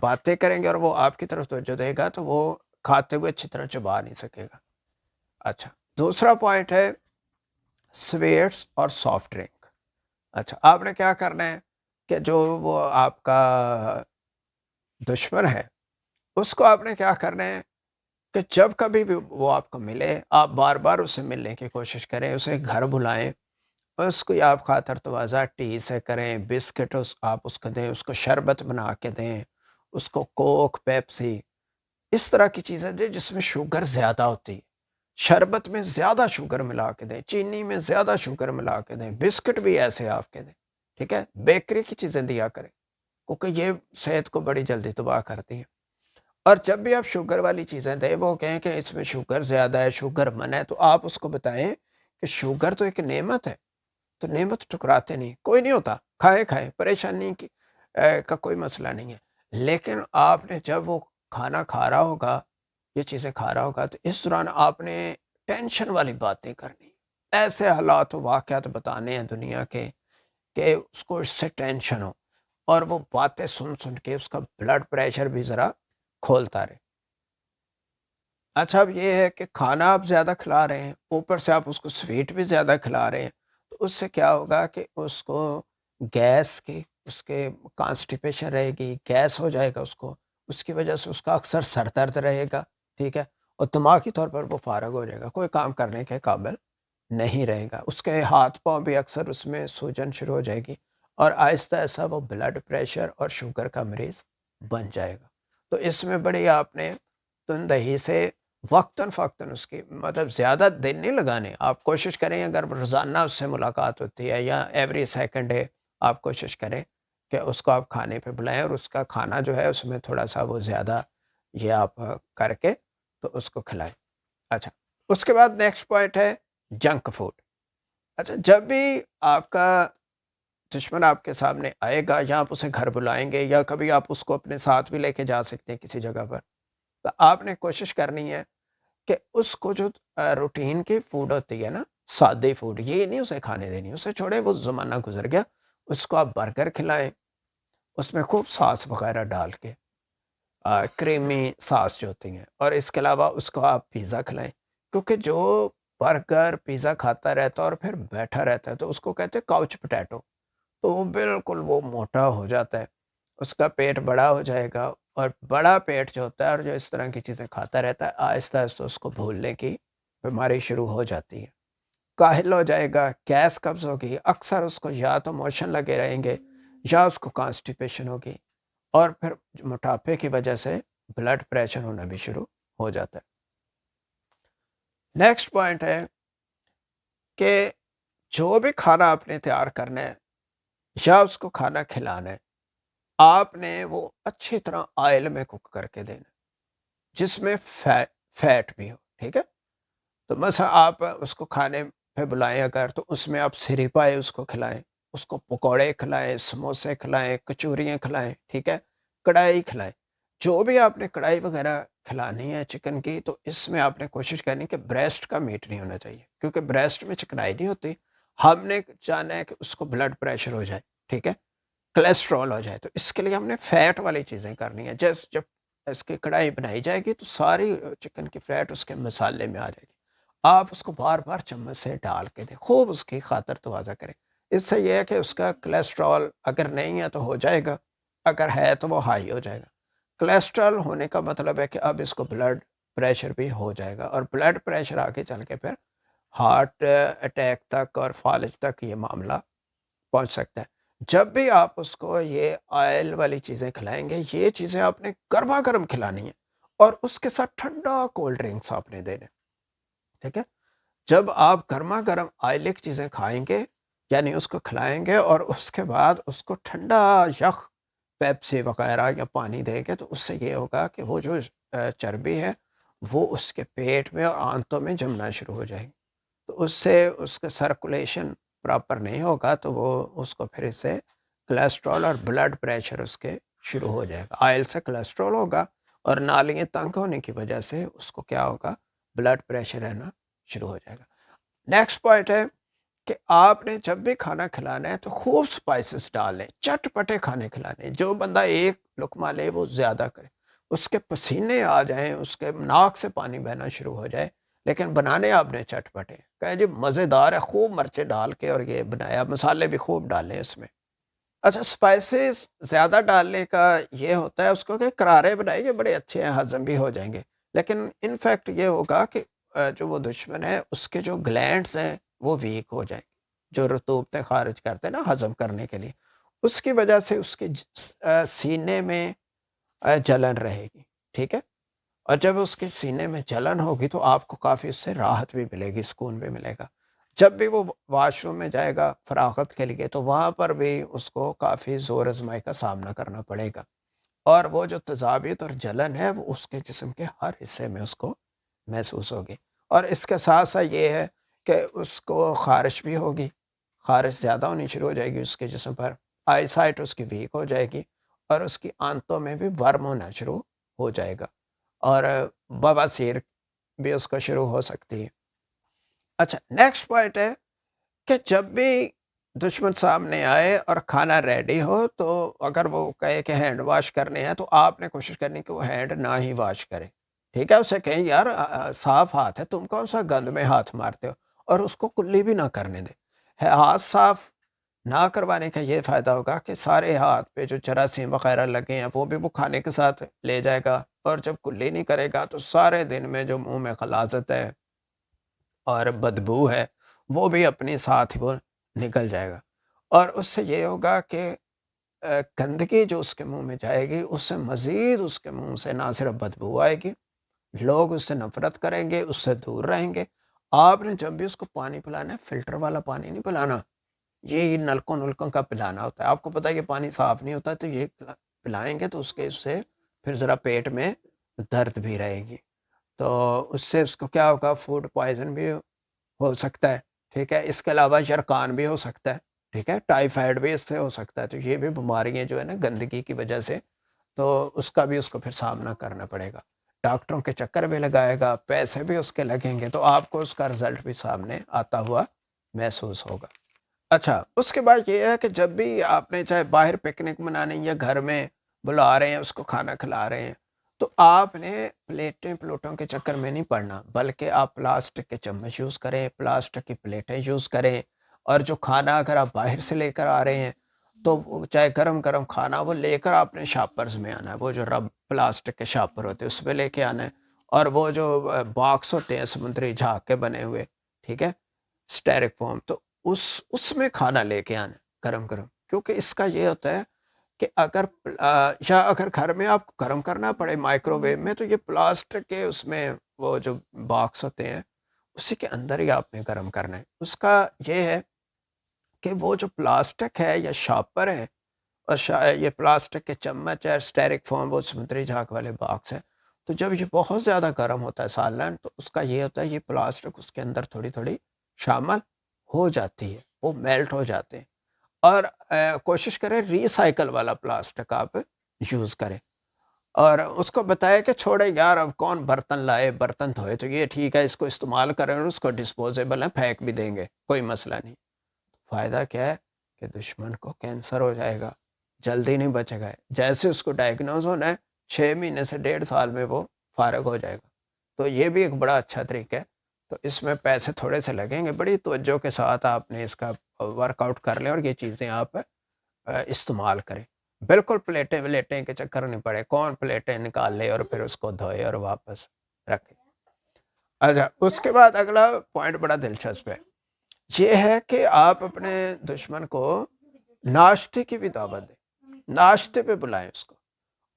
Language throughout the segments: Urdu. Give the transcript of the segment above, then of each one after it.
باتیں کریں گے اور وہ آپ کی طرف توجہ دے گا تو وہ کھاتے ہوئے اچھی طرح چبا نہیں سکے گا. اچھا، دوسرا پوائنٹ ہے سویٹس اور سافٹ ڈرنک. اچھا، آپ نے کیا کرنا ہے کہ جو وہ آپ کا دشمن ہے اس کو آپ نے کیا کرنا ہے کہ جب کبھی بھی وہ آپ کو ملے آپ بار بار اسے ملنے کی کوشش کریں، اسے گھر بلائیں، اس کو آپ خاطر تواضع ٹی سے کریں، بسکٹ آپ اس کو دیں، اس کو شربت بنا کے دیں، اس کو کوک، پیپسی، اس طرح کی چیزیں دیں جس میں شوگر زیادہ ہوتی ہے. شربت میں زیادہ شوگر ملا کے دیں، چینی میں زیادہ شوگر ملا کے دیں، بسکٹ بھی ایسے آپ کے دیں. ٹھیک ہے، بیکری کی چیزیں دیا کریں کیونکہ یہ صحت کو بڑی جلدی تباہ کرتی ہیں. اور جب بھی آپ شوگر والی چیزیں دیں، وہ کہیں کہ اس میں شوگر زیادہ ہے، شوگر من ہے، تو آپ اس کو بتائیں کہ شوگر تو ایک نعمت ہے، تو نعمت ٹکراتے نہیں، کوئی نہیں ہوتا، کھائیں کھائیں، پریشانی کا کوئی مسئلہ نہیں ہے. لیکن آپ نے جب وہ کھانا کھا رہا ہوگا، یہ چیزیں کھا رہا ہوگا، تو اس دوران آپ نے ٹینشن والی باتیں کرنی، ایسے حالات و واقعات بتانے ہیں دنیا کے کہ اس کو اس سے ٹینشن ہو اور وہ باتیں سن سن کے اس کا بلڈ پریشر بھی ذرا کھولتا رہے. اچھا، اب یہ ہے کہ کھانا آپ زیادہ کھلا رہے ہیں، اوپر سے آپ اس کو سویٹ بھی زیادہ کھلا رہے ہیں، تو اس سے کیا ہوگا کہ اس کو گیس کی، اس کے کانسٹیپیشن رہے گی، گیس ہو جائے گا اس کی وجہ سے اس کا اکثر سر درد رہے گا. ٹھیک ہے، اور دماغی طور پر وہ فارغ ہو جائے گا، کوئی کام کرنے کے قابل نہیں رہے گا. اس کے ہاتھ پاؤں بھی اکثر اس میں سوجن شروع ہو جائے گی اور آہستہ آہستہ وہ بلڈ پریشر اور شوگر کا مریض بن جائے گا. تو اس میں بڑی آپ نے تندہی سے وقتاً فوقتاً اس کی مطلب زیادہ دن نہیں لگانے. آپ کوشش کریں اگر روزانہ اس سے ملاقات ہوتی ہے یا ایوری سیکنڈ ڈے آپ کوشش کریں کہ اس کو آپ کھانے پہ بلائیں اور اس کا کھانا جو ہے اس میں تھوڑا سا وہ زیادہ یہ آپ کر کے تو اس کو کھلائیں. اچھا، اس کے بعد نیکسٹ پوائنٹ ہے جنک فوڈ. اچھا، جب بھی آپ کا دشمن آپ کے سامنے آئے گا یا آپ اسے گھر بلائیں گے یا کبھی آپ اس کو اپنے ساتھ بھی لے کے جا سکتے ہیں کسی جگہ پر، تو آپ نے کوشش کرنی ہے کہ اس کو جو روٹین کی فوڈ ہوتی ہے نا، سادے فوڈ، یہ نہیں اسے کھانے دینی، اسے چھوڑے، وہ زمانہ گزر گیا. اس کو آپ برگر کھلائیں، اس میں خوب ساس وغیرہ ڈال کے، کریمی ساس جو ہوتی ہیں، اور اس کے علاوہ اس کو آپ پیزا کھلائیں. کیونکہ جو برگر پیزا کھاتا رہتا ہے اور پھر بیٹھا رہتا ہے تو اس کو کہتے ہیں کاؤچ پوٹیٹو. تو وہ بالکل وہ موٹا ہو جاتا ہے، اس کا پیٹ بڑا ہو جائے گا، اور بڑا پیٹ جو ہوتا ہے اور جو اس طرح کی چیزیں کھاتا رہتا ہے آہستہ آہستہ اس کو بھولنے کی بیماری شروع ہو جاتی ہے. کاہل ہو جائے گا، گیس قبض ہوگی، اکثر اس کو یا تو موشن لگے رہیں گے یا اس کو کانسٹیپیشن ہوگی، اور پھر موٹاپے کی وجہ سے بلڈ پریشر ہونا بھی شروع ہو جاتا ہے. نیکسٹ پوائنٹ ہے کہ جو بھی کھانا آپ نے تیار کرنا ہے یا اس کو کھانا کھلانا ہے، آپ نے وہ اچھی طرح آئل میں کوک کر کے دینا جس میں فیٹ بھی ہو. ٹھیک ہے، تو مثلا آپ اس کو کھانے پہ بلائیں اگر، تو اس میں آپ سری پائے اس کو کھلائیں، اس کو پکوڑے کھلائیں، سموسے کھلائیں، کچوریاں کھلائیں. ٹھیک ہے، کڑھائی کھلائیں، جو بھی آپ نے کڑھائی وغیرہ کھلانی ہے چکن کی، تو اس میں آپ نے کوشش کرنی کہ بریسٹ کا میٹ نہیں ہونا چاہیے کیونکہ بریسٹ میں چکنائی نہیں ہوتی. ہم نے چاہنا ہے کہ اس کو بلڈ پریشر ہو جائے، ٹھیک ہے، کولیسٹرول ہو جائے، تو اس کے لیے ہم نے فیٹ والی چیزیں کرنی ہے. جب اس کی کڑھائی بنائی جائے گی تو ساری چکن کی فیٹ اس کے مسالے میں آ جائے گی. آپ اس کو بار بار چمچ سے ڈال کے دیں، خوب اس کی خاطر تواضع کریں. اس سے یہ ہے کہ اس کا کولیسٹرول اگر نہیں ہے تو ہو جائے گا، اگر ہے تو وہ ہائی ہو جائے گا. کولیسٹرول ہونے کا مطلب ہے کہ اب اس کو بلڈ پریشر بھی ہو جائے گا، اور بلڈ پریشر آگے چل کے پھر ہارٹ اٹیک تک اور فالج تک یہ معاملہ پہنچ سکتا ہے. جب بھی آپ اس کو یہ آئل والی چیزیں کھلائیں گے، یہ چیزیں آپ نے گرما گرم کھلانی ہیں اور اس کے ساتھ ٹھنڈا کولڈ ڈرنکس آپ نے دینے. ٹھیک ہے، جب آپ گرما گرم آئلک چیزیں کھائیں گے یعنی اس کو کھلائیں گے اور اس کے بعد اس کو ٹھنڈا یخ پیپسی وغیرہ یا پانی دیں گے، تو اس سے یہ ہوگا کہ وہ جو چربی ہے وہ اس کے پیٹ میں اور آنتوں میں جمنا شروع ہو جائے گی. تو اس سے اس کا سرکولیشن پراپر نہیں ہوگا تو وہ اس کو پھر اس سے کولیسٹرول اور بلڈ پریشر اس کے شروع ہو جائے گا. آئل سے کولیسٹرول ہوگا اور نالیاں تنگ ہونے کی وجہ سے اس کو کیا ہوگا، بلڈ پریشر رہنا شروع ہو جائے گا. نیکسٹ پوائنٹ ہے کہ آپ نے جب بھی کھانا کھلانا ہے تو خوب سپائسز ڈالیں، چٹپٹے کھانے کھلانے، جو بندہ ایک لقمہ لے وہ زیادہ کرے، اس کے پسینے آ جائیں، اس کے ناک سے پانی بہنا شروع ہو جائے، لیکن بنانے آپ نے چٹپٹے کہیں جی مزیدار ہے، خوب مرچیں ڈال کے اور یہ بنایا، مسالے بھی خوب ڈالیں اس میں۔ اچھا سپائسز زیادہ ڈالنے کا یہ ہوتا ہے اس کو کہ کرارے بنائیں گے بڑے اچھے ہیں، ہضم بھی ہو جائیں گے، لیکن ان فیکٹ یہ ہوگا کہ جو وہ دشمن ہے اس کے جو گلینڈز ہیں وہ ویک ہو جائیں گے، جو رطوبتیں خارج کرتے ہیں نا ہضم کرنے کے لیے، اس کی وجہ سے اس کے سینے میں جلن رہے گی، ٹھیک ہے؟ اور جب اس کے سینے میں جلن ہوگی تو آپ کو کافی اس سے راحت بھی ملے گی، سکون بھی ملے گا۔ جب بھی وہ واش روم میں جائے گا فراغت کے لیے تو وہاں پر بھی اس کو کافی زور آزمائی کا سامنا کرنا پڑے گا، اور وہ جو تذابیت اور جلن ہے وہ اس کے جسم کے ہر حصے میں اس کو محسوس ہوگی، اور اس کے ساتھ ساتھ یہ ہے کہ اس کو خارش بھی ہوگی، خارش زیادہ ہونی شروع ہو جائے گی اس کے جسم پر، آئی سائٹ اس کی ویک ہو جائے گی، اور اس کی آنتوں میں بھی ورم ہونا شروع ہو جائے گا، اور بواسیر بھی اس کو شروع ہو سکتی ہے۔ اچھا نیکسٹ پوائنٹ ہے کہ جب بھی دشمن سامنے آئے اور کھانا ریڈی ہو تو اگر وہ کہے کہ ہینڈ واش کرنے ہیں تو آپ نے کوشش کرنی کہ وہ ہینڈ نہ ہی واش کرے، ٹھیک ہے؟ اسے کہیں یار صاف ہاتھ ہے، تم کون سا گند میں ہاتھ مارتے ہو، اور اس کو کلی بھی نہ کرنے دے۔ ہاتھ صاف نہ کروانے کا یہ فائدہ ہوگا کہ سارے ہاتھ پہ جو جراثیم وغیرہ لگے ہیں وہ بھی وہ کھانے کے ساتھ لے جائے گا، اور جب کلی نہیں کرے گا تو سارے دن میں جو منہ میں غلاظت ہے اور بدبو ہے وہ بھی اپنے ساتھ ہی وہ نکل جائے گا، اور اس سے یہ ہوگا کہ گندگی جو اس کے منہ میں جائے گی اس سے مزید اس کے منہ سے نہ صرف بدبو آئے گی، لوگ اس سے نفرت کریں گے، اس سے دور رہیں گے۔ آپ نے جب بھی اس کو پانی پلانا ہے فلٹر والا پانی نہیں پلانا، یہ نلکوں نلکوں کا پلانا ہوتا ہے، آپ کو پتہ ہے یہ پانی صاف نہیں ہوتا، تو یہ پلائیں گے تو اس کے اس سے پھر ذرا پیٹ میں درد بھی رہے گی، تو اس سے اس کو کیا ہوگا، فوڈ پوائزن بھی ہو سکتا ہے، ٹھیک ہے؟ اس کے علاوہ یرقان بھی ہو سکتا ہے، ٹھیک ہے؟ ٹائیفائڈ بھی اس سے ہو سکتا ہے، تو یہ بھی بیماریاں جو ہے نا گندگی کی وجہ سے، تو اس کا بھی اس کو پھر سامنا کرنا پڑے گا، ڈاکٹروں کے چکر بھی لگائے گا، پیسے بھی اس کے لگیں گے، تو آپ کو اس کا رزلٹ بھی سامنے آتا ہوا محسوس ہوگا۔ اچھا اس کے بعد یہ ہے کہ جب بھی آپ نے چاہے باہر پکنک منانے یا گھر میں بلا رہے ہیں اس کو کھانا کھلا رہے ہیں تو آپ نے پلیٹیں پلوٹوں کے چکر میں نہیں پڑنا، بلکہ آپ پلاسٹک کے چمچ یوز کریں، پلاسٹک کی پلیٹیں یوز کریں، اور جو کھانا اگر آپ باہر سے لے کر آ رہے ہیں تو چاہے گرم گرم کھانا وہ لے کر آپ نے شاپرز میں آنا ہے، وہ جو رب پلاسٹک کے شاپر ہوتے ہیں اس میں لے کے آنا ہے، اور وہ جو باکس ہوتے ہیں سمندری جھاگ کے بنے ہوئے، ٹھیک ہے، اسٹیرک فارم، تو اس میں کھانا لے کے آنا گرم گرم، کیونکہ اس کا یہ ہوتا ہے کہ یا اگر گھر میں آپ کو گرم کرنا پڑے مائکرو ویو میں تو یہ پلاسٹک کے اس میں وہ جو باکس ہوتے ہیں اسی کے اندر ہی آپ نے گرم کرنا ہے۔ اس کا یہ ہے کہ وہ جو پلاسٹک ہے یا شاپر ہے، اور یہ پلاسٹک کے چمچ ہے، اسٹیرک فارم وہ سمندری جھاگ والے باکس ہیں، تو جب یہ بہت زیادہ گرم ہوتا ہے سالن تو اس کا یہ ہوتا ہے یہ پلاسٹک اس کے اندر تھوڑی تھوڑی شامل ہو جاتی ہے، وہ میلٹ ہو جاتے ہیں، اور کوشش کریں ری سائیکل والا پلاسٹک آپ یوز کریں، اور اس کو بتایا کہ چھوڑے یار اب کون برتن لائے برتن دھوئے، تو یہ ٹھیک ہے اس کو استعمال کریں اور اس کو ڈسپوزیبل ہے پھینک بھی دیں گے کوئی مسئلہ نہیں۔ فائدہ کیا ہے کہ دشمن کو کینسر ہو جائے گا، جلدی نہیں بچے گا، جیسے اس کو ڈائگنوز ہونا ہے 6 مہینے سے 1.5 سال میں وہ فارغ ہو جائے گا، تو یہ بھی ایک بڑا اچھا طریقہ ہے، تو اس میں پیسے تھوڑے سے لگیں گے، بڑی توجہ کے ساتھ آپ نے اس کا ورک آؤٹ کر لیں اور یہ چیزیں آپ استعمال کریں، بالکل پلیٹیں ولیٹیں کے چکر نہیں پڑے، کون پلیٹیں نکال لے اور پھر اس کو دھوئے اور واپس رکھے۔ اچھا اس کے بعد اگلا پوائنٹ بڑا دلچسپ ہے، یہ ہے کہ آپ اپنے دشمن کو ناشتے کی بھی دعوت دیں، ناشتے پہ بلائیں اس کو،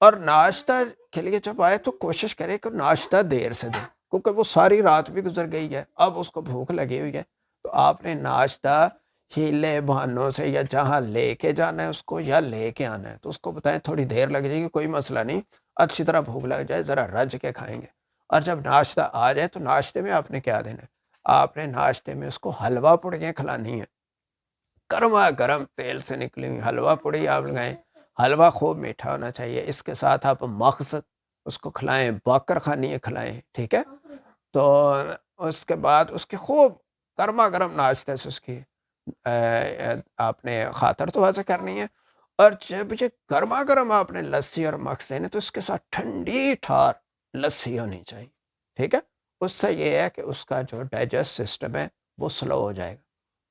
اور ناشتہ کے لیے جب آئے تو کوشش کریں کہ ناشتہ دیر سے دیں، کیونکہ وہ ساری رات بھی گزر گئی ہے، اب اس کو بھوک لگی ہوئی ہے، تو آپ نے ناشتہ ہیلے بہانوں سے یا جہاں لے کے جانا ہے اس کو یا لے کے آنا ہے تو اس کو بتائیں تھوڑی دیر لگ جائے گی کوئی مسئلہ نہیں، اچھی طرح بھوک لگ جائے ذرا رج کے کھائیں گے، اور جب ناشتہ آ جائے تو ناشتے میں آپ نے کیا دینا ہے، آپ نے ناشتے میں اس کو حلوہ پوڑیاں کھلانی ہیں، گرما گرم تیل سے نکلی ہوئی حلوہ پوڑی آپ لگائیں، حلوہ خوب میٹھا ہونا چاہیے، اس کے ساتھ آپ مغز اس کو کھلائیں، باکر خانیے کھلائیں، ٹھیک ہے؟ تو اس کے بعد اس کی خوب گرما گرم ناشتے سے اس کی آپ نے خاطر تو ویسے کرنی ہے، اور جب یہ گرما گرم آپ نے لسی اور مکس دینے تو اس کے ساتھ ٹھنڈی ٹھار لسی ہونی چاہیے، ٹھیک ہے؟ اس سے یہ ہے کہ اس کا جو ڈائجسٹ سسٹم ہے وہ سلو ہو جائے گا،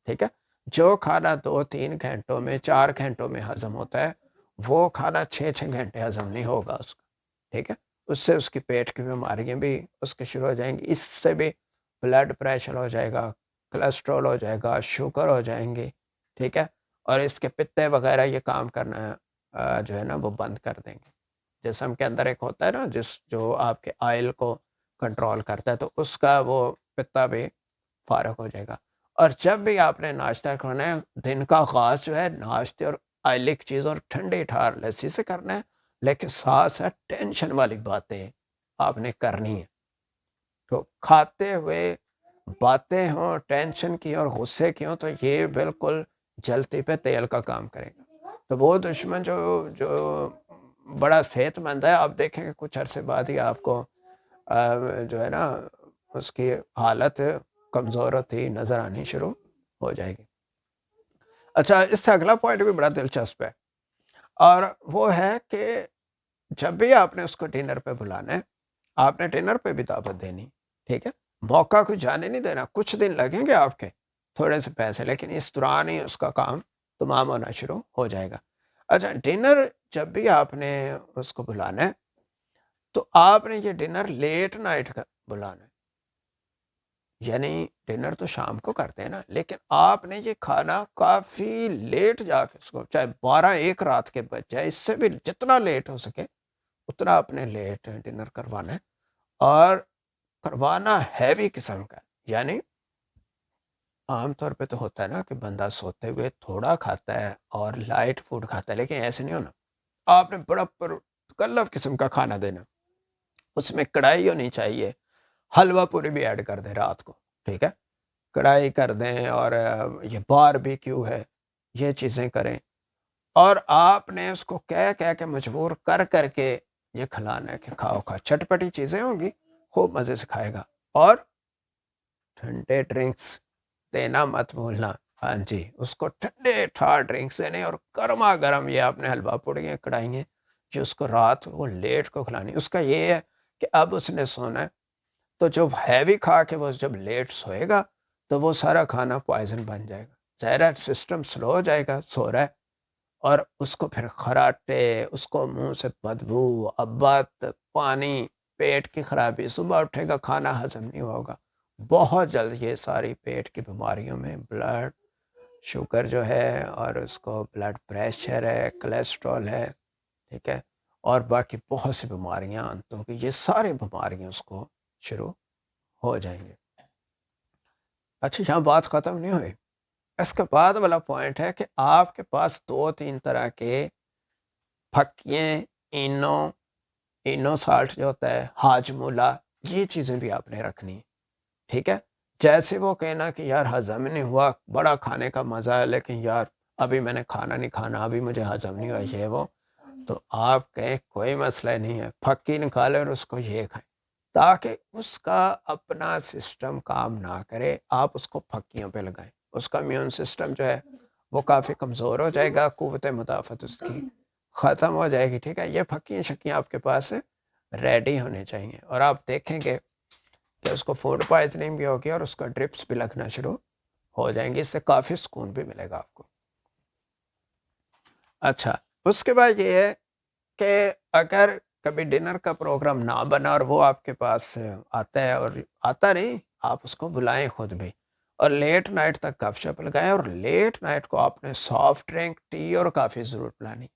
ٹھیک ہے؟ جو کھانا 2-3 گھنٹوں میں 4 گھنٹوں میں ہضم ہوتا ہے وہ کھانا 6-6 گھنٹے ہضم نہیں ہوگا اس کا، ٹھیک ہے؟ اس سے اس کی پیٹ کی بیماریاں بھی اس کے شروع ہو جائیں گی، اس سے بھی بلڈ پریشر ہو جائے گا، کولیسٹرول ہو جائے گا، شوگر ہو جائیں گی، ٹھیک ہے؟ اور اس کے پتے وغیرہ یہ کام کرنا جو ہے نا وہ بند کر دیں گے۔ جسم کے اندر ایک ہوتا ہے نا جو آپ کے آئل کو کنٹرول کرتا ہے، تو اس کا وہ پتا بھی فارغ ہو جائے گا۔ اور جب بھی آپ نے ناشتہ کرنا ہے دن کا آغاز جو ہے ناشتے اور آئلک چیز اور ٹھنڈی ٹھار لسی سے کرنا ہے، لیکن ساتھ ساتھ ٹینشن والی باتیں آپ نے کرنی ہیں، تو کھاتے ہوئے باتیں ہوں ٹینشن کی اور غصے کی ہوں تو یہ بالکل جلتی پہ تیل کا کام کرے گا۔ تو وہ دشمن جو بڑا صحت مند ہے، آپ دیکھیں کہ کچھ عرصے بعد ہی آپ کو جو ہے نا اس کی حالت کمزور ہوتی نظر آنی شروع ہو جائے گی۔ اچھا، اس سے اگلا پوائنٹ بھی بڑا دلچسپ ہے، اور وہ ہے کہ جب بھی آپ نے اس کو ڈنر پہ بلانا ہے، آپ نے ڈنر پہ بھی دعوت دینی، ٹھیک ہے؟ موقع کو جانے نہیں دینا، کچھ دن لگیں گے آپ کے تھوڑے سے پیسے، لیکن اس دوران ہی اس کا کام تمام ہونا شروع ہو جائے گا۔ اچھا، ڈنر جب بھی آپ نے اس کو بلانا ہے تو آپ نے یہ ڈنر لیٹ نائٹ کا بلانا ہے، یعنی ڈنر تو شام کو کرتے ہیں نا، لیکن آپ نے یہ کھانا کافی لیٹ جا کے اس کو چاہے 12-1 رات کے بج جائے، اس سے بھی جتنا لیٹ ہو سکے اتنا اپنے لیٹ ڈنر کروانا ہے، اور کروانا ہیوی قسم کا، یعنی عام طور پہ تو ہوتا ہے نا کہ بندہ سوتے ہوئے تھوڑا کھاتا ہے اور لائٹ فوڈ کھاتا ہے، لیکن ایسے نہیں ہونا، آپ نے بڑا پرتکلف قسم کا کھانا دینا، اس میں کڑھائی ہونی چاہیے، حلوہ پوری بھی ایڈ کر دیں رات کو، ٹھیک ہے؟ کڑھائی کر دیں، اور یہ بار بھی کیوں ہے، یہ چیزیں کریں، اور آپ نے اس کو کہہ کے مجبور کر کے یہ کھلانا ہے کہ کھاؤ چٹپٹی چیزیں ہوں گی، خوب مزے سے کھائے گا، اور ٹھنڈے ڈرنکس دینا مت بھولنا، ہاں جی، اس کو ٹھنڈے ٹھار ڈرنکس دینے، اور گرما گرم یہ آپ نے حلوہ پوڑیاں کڑھائیں جو اس کو رات کو لیٹ کو کھلانی۔ اس کا یہ ہے کہ اب اس نے سونا ہے، تو جو ہیوی کھا کے وہ جب لیٹ سوئے گا تو وہ سارا کھانا پوائزن بن جائے گا، ظاہر سسٹم سلو ہو جائے گا، سو رہا ہے، اور اس کو پھر خراٹے، اس کو منہ سے بدبو، ابت، پانی، پیٹ کی خرابی، صبح اٹھے گا کھانا ہضم نہیں ہوگا، بہت جلد یہ ساری پیٹ کی بیماریوں میں بلڈ شوگر جو ہے، اور اس کو بلڈ پریشر ہے، کولیسٹرول ہے، ٹھیک ہے، اور باقی بہت سی بیماریاں آنتوں کی، یہ ساری بیماریاں اس کو شروع ہو جائیں گے۔ اچھا، یہاں بات ختم نہیں ہوئی، اس کے بعد والا پوائنٹ ہے کہ آپ کے پاس 2-3 طرح کے پھکیے، اینو اینو سالٹ جو ہوتا ہے، ہاجمولا، یہ چیزیں بھی آپ نے رکھنی، ٹھیک ہے؟ جیسے وہ کہنا کہ یار ہضم نہیں ہوا، بڑا کھانے کا مزہ ہے لیکن یار ابھی میں نے کھانا نہیں کھانا، ابھی مجھے ہضم نہیں ہوا، یہ وہ، تو آپ کہیں کوئی مسئلہ نہیں ہے، پھکی نکالیں اور اس کو یہ کھائیں، تاکہ اس کا اپنا سسٹم کام نہ کرے، آپ اس کو پھکیوں پہ لگائیں، اس کا امیون سسٹم جو ہے وہ کافی کمزور ہو جائے گا، قوت مدافعت اس کی ختم ہو جائے گی، ٹھیک ہے؟ یہ پھکیاں شکیاں آپ کے پاس ریڈی ہونے چاہیے، اور آپ دیکھیں گے کہ اس کو فوڈ پوائزننگ بھی ہوگی اور اس کا ڈرپس بھی لگنا شروع ہو جائیں گے، اس سے کافی سکون بھی ملے گا آپ کو۔ اچھا، اس کے بعد یہ ہے کہ اگر کبھی ڈنر کا پروگرام نہ بنا اور وہ آپ کے پاس آتا ہے، اور آتا نہیں، آپ اس کو بلائیں خود بھی، اور لیٹ نائٹ تک گپ شپ لگائیں، اور لیٹ نائٹ کو آپ نے سافٹ ڈرنک، ٹی اور کافی ضرور پلانی،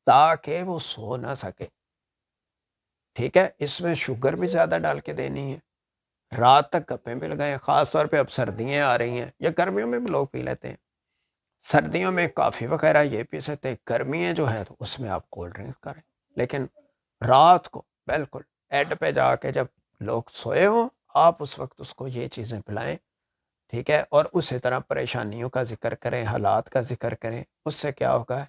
تاکہ وہ سو نہ سکے، ٹھیک ہے؟ اس میں شوگر بھی زیادہ ڈال کے دینی ہے، رات تک گپیں بھی لگائیں، خاص طور پہ اب سردیاں آ رہی ہیں، یا گرمیوں میں بھی لوگ پی لیتے ہیں، سردیوں میں کافی وغیرہ یہ پی سکتے ہیں، گرمیاں جو ہیں تو اس میں آپ کولڈ ڈرنک کریں، لیکن رات کو بالکل ایڈ پہ جا کے جب لوگ سوئے ہوں آپ اس وقت اس کو یہ چیزیں پلائیں، ٹھیک ہے؟ اور اسی طرح پریشانیوں کا ذکر کریں، حالات کا ذکر کریں، اس سے کیا ہوگا؟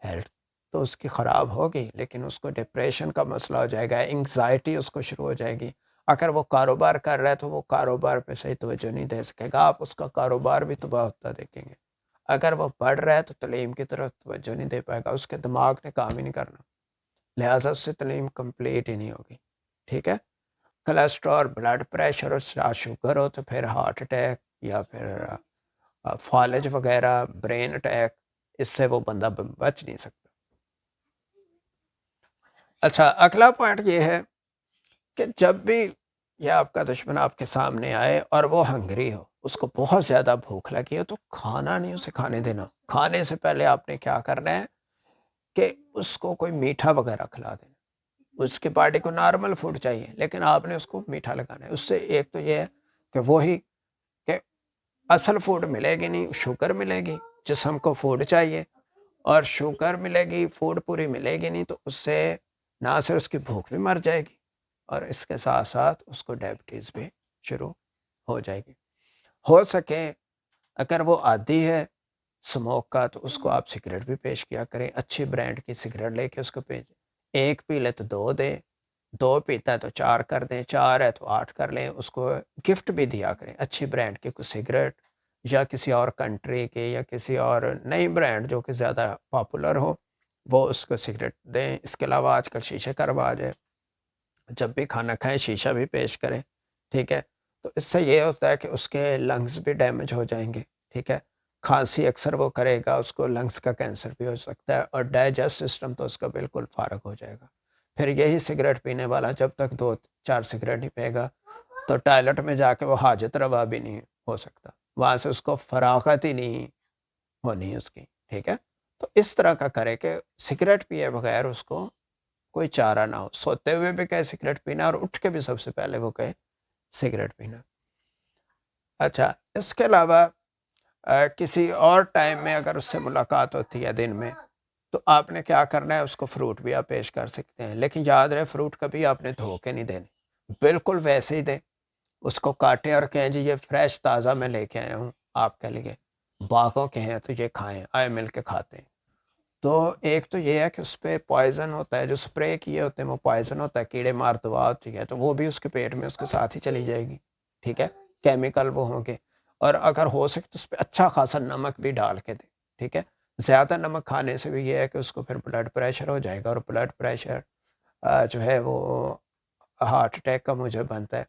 ہیلتھ تو اس کی خراب ہوگی، لیکن اس کو ڈپریشن کا مسئلہ ہو جائے گا، انگزائٹی اس کو شروع ہو جائے گی، اگر وہ کاروبار کر رہا ہے تو وہ کاروبار پہ صحیح توجہ نہیں دے سکے گا، آپ اس کا کاروبار بھی تباہ ہوتا دیکھیں گے۔ اگر وہ پڑھ رہا ہے تو تعلیم کی طرف توجہ نہیں دے پائے گا، اس کے دماغ نے کام ہی نہیں کرنا، لہٰذا اس سے تعلیم کمپلیٹ ہی نہیں ہوگی، ٹھیک ہے۔ کولیسٹرول، بلڈ پریشر اور شوگر ہو تو پھر ہارٹ اٹیک یا پھر فالج وغیرہ، برین اٹیک، اس سے وہ بندہ بچ نہیں سکتا۔ اچھا، اگلا پوائنٹ یہ ہے کہ جب بھی یہ آپ کا دشمن آپ کے سامنے آئے اور وہ ہنگری ہو، اس کو بہت زیادہ بھوک لگی ہو، تو کھانا نہیں اسے کھانے دینا۔ کھانے سے پہلے آپ نے کیا کرنا ہے کہ اس کو کوئی میٹھا وغیرہ کھلا دینا۔ اس کی باڈی کو نارمل فوڈ چاہیے، لیکن آپ نے اس کو میٹھا لگانا ہے۔ اس سے ایک تو یہ ہے کہ وہی کہ اصل فوڈ ملے گی نہیں، شوگر ملے گی، جسم کو فوڈ چاہیے، اور شوگر ملے گی، فوڈ پوری ملے گی نہیں، تو اس سے نہ صرف اس کی بھوک بھی مر جائے گی، اور اس کے ساتھ ساتھ اس کو ڈائبٹیز بھی شروع ہو جائے گی۔ ہو سکے اگر وہ عادی ہے سموک کا تو اس کو آپ سگریٹ بھی پیش کیا کریں، اچھی برانڈ کی سگریٹ لے کے اس کو پیش، ایک پی لے تو 2 دیں، 2 پیتا ہے تو 4 کر دیں، 4 ہے تو 8 کر لیں، اس کو گفٹ بھی دیا کریں اچھی برانڈ کی کوئی سگریٹ، یا کسی اور کنٹری کے یا کسی اور نئی برانڈ جو کہ زیادہ پاپولر ہو، وہ اس کو سگریٹ دیں۔ اس کے علاوہ آج کل شیشے کا رواج ہے، جب بھی کھانا کھائیں شیشہ بھی پیش کریں، ٹھیک ہے۔ تو اس سے یہ ہوتا ہے کہ اس کے لنگز بھی ڈیمیج ہو جائیں گے، ٹھیک ہے۔ کھانسی اکثر وہ کرے گا، اس کو لنگز کا کینسر بھی ہو سکتا ہے، اور ڈائجسٹ سسٹم تو اس کا بالکل فارغ ہو جائے گا۔ پھر یہی سگریٹ پینے والا جب تک 2-4 سگریٹ نہیں پے گا تو ٹائلٹ میں جا کے وہ حاجت روا بھی نہیں ہو سکتا، وہاں سے اس کو فراغت ہی نہیں ہونی اس کی، ٹھیک ہے۔ تو اس طرح کا کرے کہ سگریٹ پیے بغیر اس کو کوئی چارہ نہ ہو، سوتے ہوئے بھی کہے سگریٹ پینا، اور اٹھ کے بھی سب سے پہلے وہ کہے سگریٹ پینا۔ اچھا، اس کے علاوہ کسی اور ٹائم میں اگر اس سے ملاقات ہوتی ہے دن میں، تو آپ نے کیا کرنا ہے، اس کو فروٹ بھی آپ پیش کر سکتے ہیں، لیکن یاد رہے فروٹ کبھی آپ نے دھو کے نہیں دینے، بالکل ویسے ہی دیں، اس کو کاٹیں اور کہیں جی یہ فریش تازہ میں لے کے آیا ہوں آپ کے لیے، باغوں کے ہیں تو یہ کھائیں، آئے مل کے کھاتے ہیں۔ تو ایک تو یہ ہے کہ اس پہ پوائزن ہوتا ہے، جو سپرے کیے ہوتے ہیں وہ پوائزن ہوتا ہے، کیڑے مار دوا ہوتی ہے، تو وہ بھی اس کے پیٹ میں اس کے ساتھ ہی چلی جائے گی، ٹھیک ہے، کیمیکل وہ ہوں گے۔ اور اگر ہو سکے تو اس پہ اچھا خاصا نمک بھی ڈال کے دیں، ٹھیک ہے۔ زیادہ نمک کھانے سے بھی یہ ہے کہ اس کو پھر بلڈ پریشر ہو جائے گا، اور بلڈ پریشر جو ہے وہ ہارٹ اٹیک کا موجب بنتا ہے،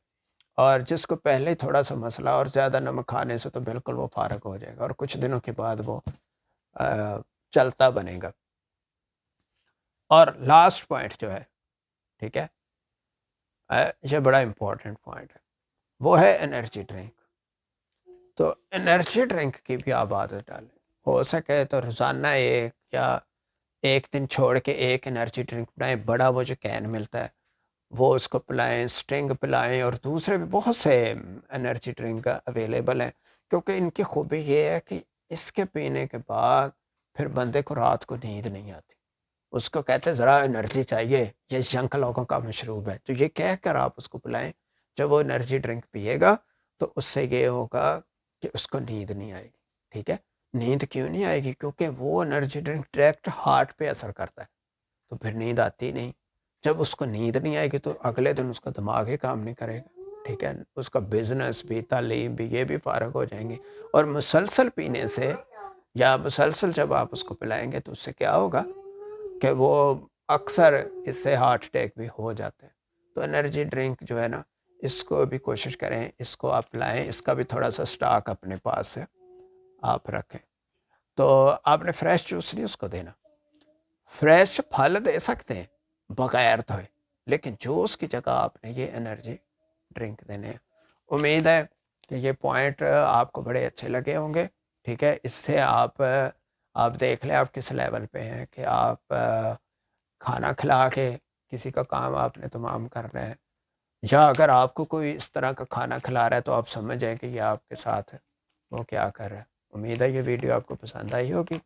اور جس کو پہلے تھوڑا سا مسئلہ اور زیادہ نمک کھانے سے تو بالکل وہ فارغ ہو جائے گا، اور کچھ دنوں کے بعد وہ چلتا بنے گا۔ اور لاسٹ پوائنٹ جو ہے، ٹھیک ہے، یہ بڑا امپورٹنٹ پوائنٹ ہے، وہ ہے انرجی ڈرنک۔ تو انرجی ڈرنک کی بھی آپ عادت ڈالیں، ہو سکے تو روزانہ ایک یا ایک دن چھوڑ کے ایک انرجی ڈرنک بنائیں، بڑا وہ جو کین ملتا ہے وہ اس کو پلائیں، اسٹنگ پلائیں، اور دوسرے بھی بہت سے انرجی ڈرنک اویلیبل ہیں، کیونکہ ان کی خوبی یہ ہے کہ اس کے پینے کے بعد پھر بندے کو رات کو نیند نہیں آتی، اس کو کہتے ہیں ذرا انرجی چاہیے، یہ ینگ لوگوں کا مشروب ہے، تو یہ کہہ کر آپ اس کو پلائیں، جب وہ انرجی ڈرنک پیے گا تو اس سے یہ ہوگا کہ اس کو نیند نہیں آئے گی، ٹھیک ہے۔ نیند کیوں نہیں آئے گی؟ کیونکہ وہ انرجی ڈرنک ڈائریکٹ ہارٹ پہ اثر کرتا ہے، تو پھر نیند آتی نہیں۔ جب اس کو نیند نہیں آئے گی تو اگلے دن اس کا دماغ ہی کام نہیں کرے گا، ٹھیک ہے، اس کا بزنس بھی، تعلیم بھی، یہ بھی فارغ ہو جائیں گے۔ اور مسلسل پینے سے یا مسلسل جب آپ اس کو پلائیں گے تو اس سے کیا ہوگا کہ وہ اکثر اس سے ہارٹ اٹیک بھی ہو جاتے ہیں۔ تو انرجی ڈرنک جو ہے نا، اس کو بھی کوشش کریں، اس کو آپ لائیں، اس کا بھی تھوڑا سا سٹاک اپنے پاس سے آپ رکھیں۔ تو آپ نے فریش جوس نہیں اس کو دینا، فریش پھل دے سکتے ہیں بغیر دھوئے، لیکن جوس کی جگہ آپ نے یہ انرجی ڈرنک دینے ہیں۔ امید ہے کہ یہ پوائنٹ آپ کو بڑے اچھے لگے ہوں گے، ٹھیک ہے۔ اس سے آپ دیکھ لیں آپ کس لیول پہ ہیں کہ آپ کھانا کھلا کے کسی کا کام آپ نے تمام کرنا ہے، یا اگر آپ کو کوئی اس طرح کا کھانا کھلا رہا ہے تو آپ سمجھ جائیں کہ یہ آپ کے ساتھ ہے وہ کیا کر رہا ہے۔ امید ہے یہ ویڈیو آپ کو پسند آئی ہوگی۔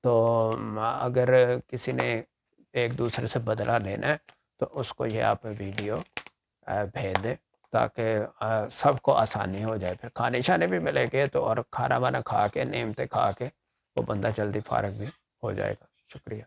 تو اگر کسی نے ایک دوسرے سے بدلہ لینا ہے تو اس کو یہ آپ ویڈیو بھیج دیں، تاکہ سب کو آسانی ہو جائے، پھر کھانے شانے بھی ملے گے تو، اور کھانا وانا کھا کے، نعمتیں کھا کے وہ بندہ جلدی فارغ بھی ہو جائے گا۔ شکریہ۔